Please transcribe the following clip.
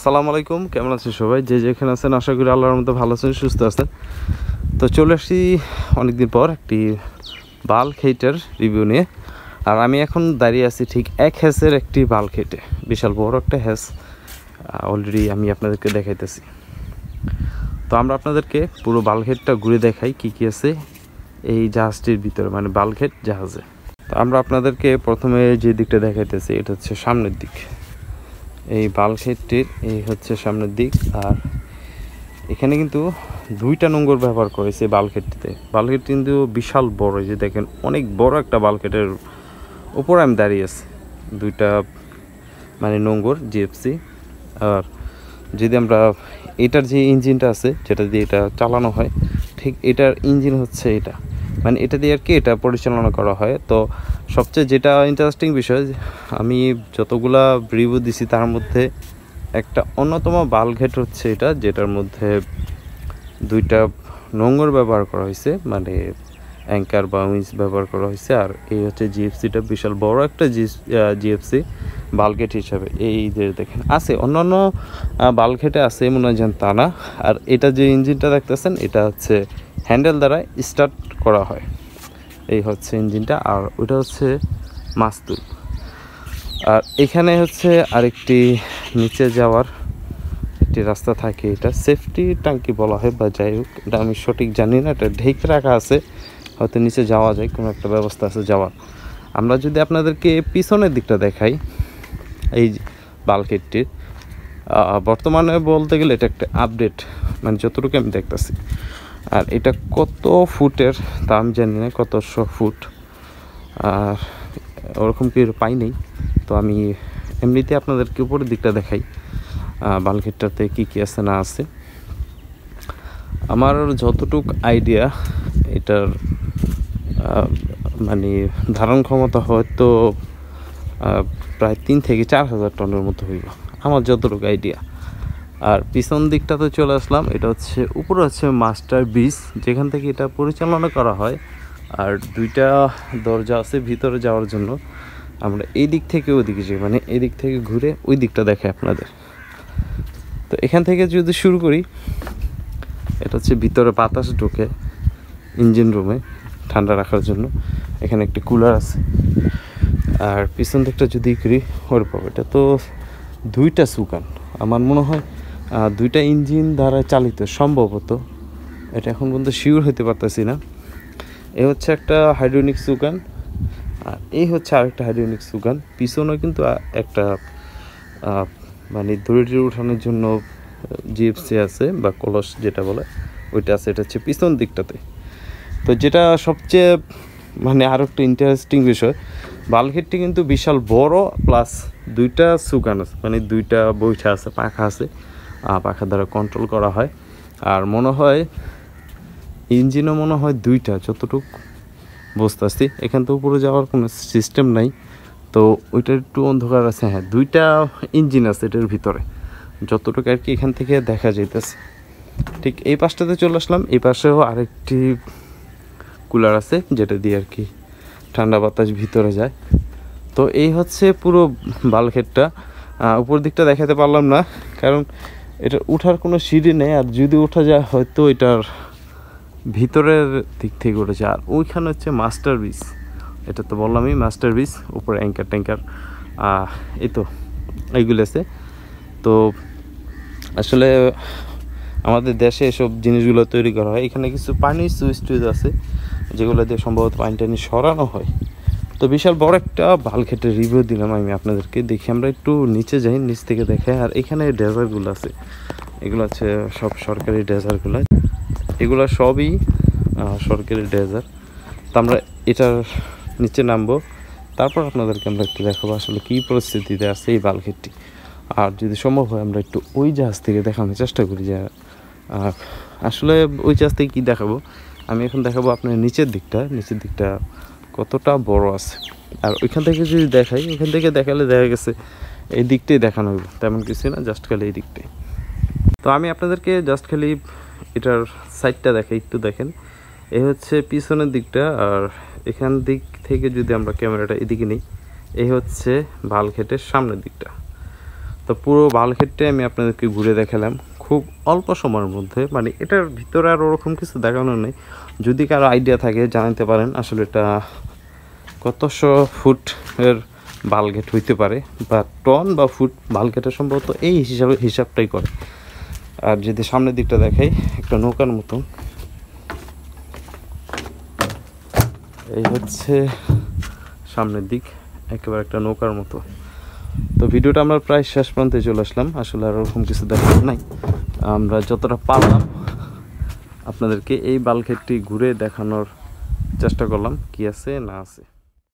আসসালামু আলাইকুম, কেমন আছেন সবাই? যে যেখানে আছেন আশা করি আল্লাহর মধ্যে ভালো আছেন, সুস্থ আছেন। তো চলে আসছি অনেকদিন পর একটি বাল্ক হেইটার রিভিউ নিয়ে। আর আমি এখন দাঁড়িয়ে আছি ঠিক এক হ্যাসের একটি বাল্ক হেটে, বিশাল বড় একটা হ্যাস অলরেডি আমি আপনাদেরকে দেখাইতেছি। তো আমরা আপনাদেরকে পুরো বাল্ক হেটটা ঘুরে দেখাই কী কী আছে এই জাহাজটির ভিতরে, মানে বাল্ক হেড জাহাজে। তো আমরা আপনাদেরকে প্রথমে যে দিকটা দেখাইতেছি এটা হচ্ছে সামনের দিক। এই বাল্ক হেডটির এই হচ্ছে সামনের দিক। আর এখানে কিন্তু দুইটা নোঙর ব্যবহার করেছে বাল্ক হেডটিতে। বাল্ক হেড কিন্তু বিশাল বড়, যে দেখেন অনেক বড় একটা বাল্ক হেডের উপরে আমি দাঁড়িয়ে আছি। দুইটা মানে নোঙর জিএফসি। আর যদি আমরা এটার যে ইঞ্জিনটা আছে যেটা দিয়ে এটা চালানো হয়, ঠিক এটার ইঞ্জিন হচ্ছে এটা, মানে এটা দিয়ে আর কি এটা পরিচালনা করা হয়। তো সবচেয়ে যেটা ইন্টারেস্টিং বিষয়, আমি যতগুলা রিভিউ দিছি তার মধ্যে একটা অন্যতম বাল্ক হেড হচ্ছে এটা, যেটার মধ্যে দুইটা নোঙর ব্যবহার করা হয়েছে, মানে অ্যাঙ্কার বা উইন্স ব্যবহার করা হয়েছে। আর এই হচ্ছে জিএফসিটা, বিশাল বড় একটা জিএফসি বাল্ক হেড হিসাবে। এই যে দেখেন আছে অন্যান্য বাল্ক হেডে আছে মনে হয় তা না। আর এটা যে ইঞ্জিনটা দেখতেছেন এটা হচ্ছে হ্যান্ডেল দ্বারা স্টার্ট করা হয়, এই হচ্ছে ইঞ্জিনটা। আর ওইটা হচ্ছে মাস্তুল। আর এখানে হচ্ছে আরেকটি নিচে যাওয়ার একটি রাস্তা থাকে, এটা সেফটি ট্যাঙ্কি বলা হয় বা যাই হোক, এটা আমি সঠিক জানি না। এটা ঢেকে রাখা আছে, হয়তো নিচে যাওয়া যায়, কোনো একটা ব্যবস্থা আছে যাওয়ার। আমরা যদি আপনাদেরকে পিছনের দিকটা দেখাই এই বাল্ক হেডটির, বর্তমানে বলতে গেলে এটা একটা আপডেট, মানে যতটুকু আমি দেখতেছি। আর এটা কত ফুটের তা আমি জানি না, কত 100 ফুট আর ওরকম কি পাই নেই। তো আমি এমনিতে আপনাদেরকে উপরের দিকটা দেখাই বাল্ক হেডটাতে কী কী আছে না আছে। আমার যতটুক আইডিয়া এটার মানে ধারণ ক্ষমতা হয়তো প্রায় 3 থেকে 4 হাজার টনের মতো হইল, আমার যতটুকু আইডিয়া। আর পিছন দিকটাতে চলে আসলাম, এটা হচ্ছে উপরে হচ্ছে মাস্টার বিচ, যেখান থেকে এটা পরিচালনা করা হয়। আর দুইটা দরজা আছে ভিতরে যাওয়ার জন্য। আমরা এই দিক থেকে ওই দিকে যাই, মানে এই দিক থেকে ঘুরে ওই দিকটা দেখাই আপনাদের। তো এখান থেকে যদি শুরু করি, এটা হচ্ছে ভিতরে বাতাস ঢোকে ইঞ্জিন রুমে ঠান্ডা রাখার জন্য। এখানে একটি কুলার আছে। আর পিছন দিকটা যদি করি ওরকম, এটা তো দুইটা সুকান, আমার মনে হয় দুইটা ইঞ্জিন দ্বারা চালিত সম্ভবত, এটা এখন পর্যন্ত শিওর হতে পারতেছি না। এই হচ্ছে একটা হাইড্রোনিক সুকান, আর এই হচ্ছে আরেকটা হাইড্রোনিক সুকান। পিছনেও কিন্তু একটা মানে দড়িটি উঠানোর জন্য জিএফসি আছে বা কলস যেটা বলে ওইটা আছে, এটা হচ্ছে পিছন দিকটাতে। তো যেটা সবচেয়ে মানে আরও একটা ইন্টারেস্টিং বিষয়, বাল্ক হেডটি কিন্তু বিশাল বড়, প্লাস দুইটা সুকান আছে, মানে দুইটা বৈঠা আছে, পাখা আছে, পাখা দ্বারা কন্ট্রোল করা হয়। আর মনে হয় ইঞ্জিনও মনে হয় দুইটা, যতটুকু বুঝতেছি। এখান থেকে উপরে যাওয়ার কোনো সিস্টেম নাই, তো ওইটা একটু অন্ধকার আছে। হ্যাঁ, দুইটা ইঞ্জিন আছে এটার ভিতরে, যতটুকু আর কি এখান থেকে দেখা যাইতেছে। ঠিক এই পাশটাতে চলে আসলাম, এই পাশেও আরেকটি কুলার আছে যেটা দিয়ে আর কি ঠান্ডা বাতাস ভিতরে যায়। তো এই হচ্ছে পুরো বাল্ক হেডটা। উপর দিকটা দেখাতে পারলাম না, কারণ এটা উঠার কোনো সিঁড়ি নেই। আর যদি উঠা যায় হয়তো এটার ভিতরের দিক থেকে উঠেছে। আর ওইখানে হচ্ছে মাস্টার বিচ, এটা তো বললামই মাস্টার বিচ, উপরে অ্যাঙ্কার ট্যাঙ্কার এই তো এইগুলো আছে। তো আসলে আমাদের দেশে এসব জিনিসগুলো তৈরি করা হয়। এখানে কিছু পানির সুইচ টুইচ আছে যেগুলো দিয়ে সম্ভবত পানি টানি সরানো হয়। তো বিশাল বড় একটা বাল্ক হেডের রিভিউ দিলাম আমি আপনাদেরকে। দেখি আমরা একটু নিচে যাই, নিচ থেকে দেখে। আর এখানে ডেজারগুলো আছে, এগুলো হচ্ছে সব সরকারি ডেজারগুলো, এগুলো সবই সরকারি ডেজার। তো আমরা এটার নিচে নামবো, তারপর আপনাদেরকে আমরা একটু দেখাবো আসলে কী পরিস্থিতিতে আছে এই বাল্ক হেডটি। আর যদি সম্ভব হয় আমরা একটু ওই জাহাজ থেকে দেখানোর চেষ্টা করি, যে আসলে ওই জাহাজ থেকে কী দেখাবো। আমি এখন দেখাবো আপনার নিচের দিকটা কতটা বড় আছে। আর ওইখান থেকে যদি দেখাই, ওইখান থেকে দেখালে দেখা গেছে এই দিকটাই দেখানো হবে, তেমন কিছু না, জাস্ট খালি এই দিকটাই। তো আমি আপনাদেরকে জাস্ট খালি এটার সাইডটা দেখাই, একটু দেখেন। এই হচ্ছে পিছনের দিকটা। আর এখান দিক থেকে যদি আমরা ক্যামেরাটা এদিকে নিই, এই হচ্ছে বাল্ক হেডের সামনের দিকটা। তো পুরো বালঘেটটাই আমি আপনাদেরকে ঘুরে দেখালাম খুব অল্প সময়ের মধ্যে। মানে এটার ভিতরে আর ওরকম কিছু দেখানোর নেই, যদি কারো আইডিয়া থাকে জানাতে পারেন আসলে এটা কতশো ফুটের বালঘেট হইতে পারে, বা টন বা ফুট বালঘেটে সম্ভবত এই হিসাবটাই করে। আর যদি সামনের দিকটা দেখাই, একটা নৌকার মতো, এই হচ্ছে সামনের দিক, একেবারে একটা নৌকার মতো। তো ভিডিওটা আমরা প্রায় শেষ প্রান্তে চলে আসলাম, আসলে আর ওরকম কিছু দেখার নাই। আমরা যতটা পারলাম আপনাদেরকে এই বালঘেটটি ঘুরে দেখানোর চেষ্টা করলাম কি আছে না আছে।